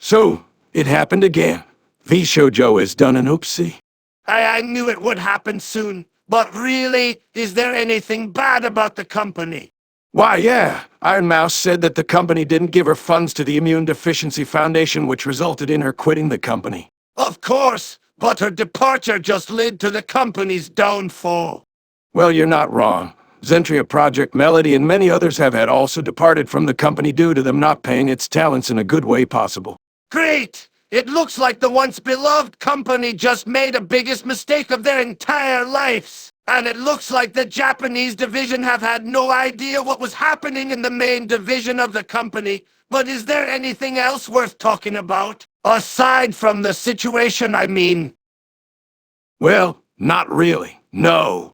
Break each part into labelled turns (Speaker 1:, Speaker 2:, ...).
Speaker 1: So, it happened again. VShojo has done an oopsie.
Speaker 2: I knew it would happen soon. But really, is there anything bad about the company?
Speaker 1: Why, yeah, Iron Mouse said that the company didn't give her funds to the Immune Deficiency Foundation, which resulted in her quitting the company.
Speaker 2: Of course, but her departure just led to the company's downfall.
Speaker 1: Well, you're not wrong. Zentria Project Melody and many others have had also departed from the company due to them not paying its talents in a good way possible.
Speaker 2: Great! It looks like the once beloved company just made the biggest mistake of their entire lives. And it looks like the Japanese division have had no idea what was happening in the main division of the company. But is there anything else worth talking about? Aside from the situation, I mean.
Speaker 1: Well, not really, no.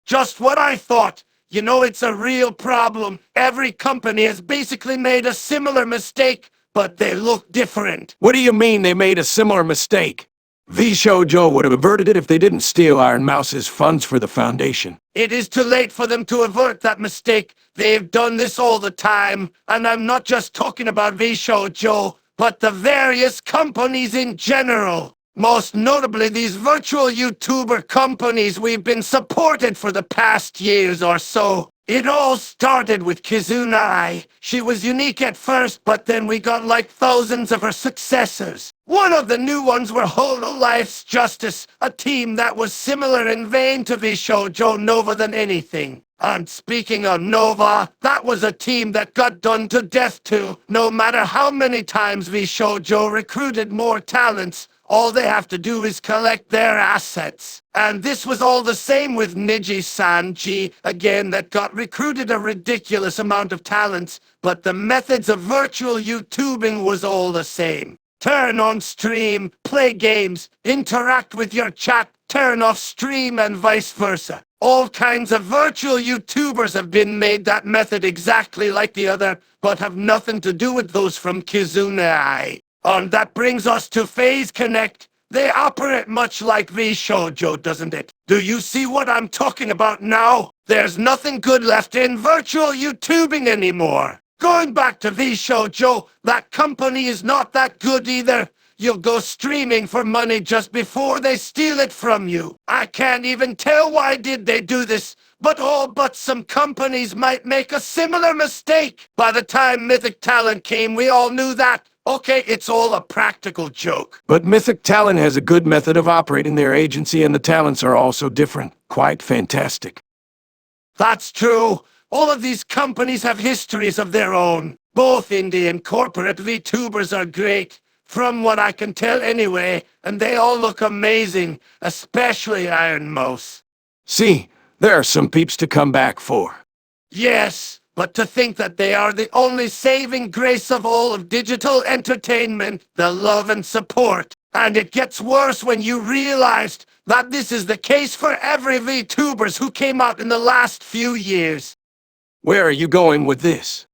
Speaker 2: Just what I thought. You know, it's a real problem. Every company has basically made a similar mistake, but they look different.
Speaker 1: What do you mean they made a similar mistake? VShojo would have averted it if they didn't steal Iron Mouse's funds for the foundation.
Speaker 2: It is too late for them to avert that mistake. They've done this all the time. And I'm not just talking about VShojo, but the various companies in general. Most notably these virtual YouTuber companies we've been supported for the past years or so. It all started with Kizuna. She was unique at first, but then we got like thousands of her successors. One of the new ones were Hololife's Justice, a team that was similar in vein to VShojo Nova than anything. And speaking of Nova, that was a team that got done to death too. No matter how many times VShojo recruited more talents, all they have to do is collect their assets. And this was all the same with Niji-Sanji, again, that got recruited a ridiculous amount of talents, but the methods of virtual YouTubing was all the same. Turn on stream, play games, interact with your chat, turn off stream, and vice versa. All kinds of virtual YouTubers have been made that method exactly like the other, but have nothing to do with those from Kizuna. And that brings us to Phase Connect. They operate much like VShojo, doesn't it? Do you see what I'm talking about now? There's nothing good left in virtual YouTubing anymore. Going back to VShojo, that company is not that good either. You'll go streaming for money just before they steal it from you. I can't even tell why did they do this, but all but some companies might make a similar mistake. By the time Mythic Talent came, we all knew that. Okay, it's all a practical joke.
Speaker 1: But Mythic Talent has a good method of operating their agency, and the talents are also different. Quite fantastic.
Speaker 2: That's true. All of these companies have histories of their own. Both indie and corporate VTubers are great, from what I can tell anyway, and they all look amazing, especially Iron Mouse.
Speaker 1: See, there are some peeps to come back for.
Speaker 2: Yes. But to think that they are the only saving grace of all of digital entertainment, the love and support. And it gets worse when you realized that this is the case for every VTubers who came out in the last few years.
Speaker 1: Where are you going with this?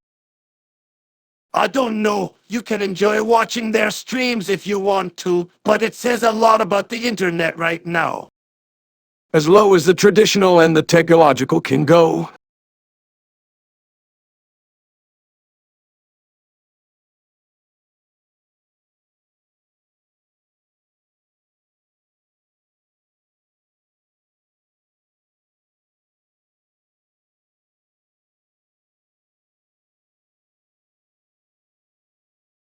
Speaker 2: I don't know. You can enjoy watching their streams if you want to, but it says a lot about the internet right now.
Speaker 1: As low as the traditional and the technological can go,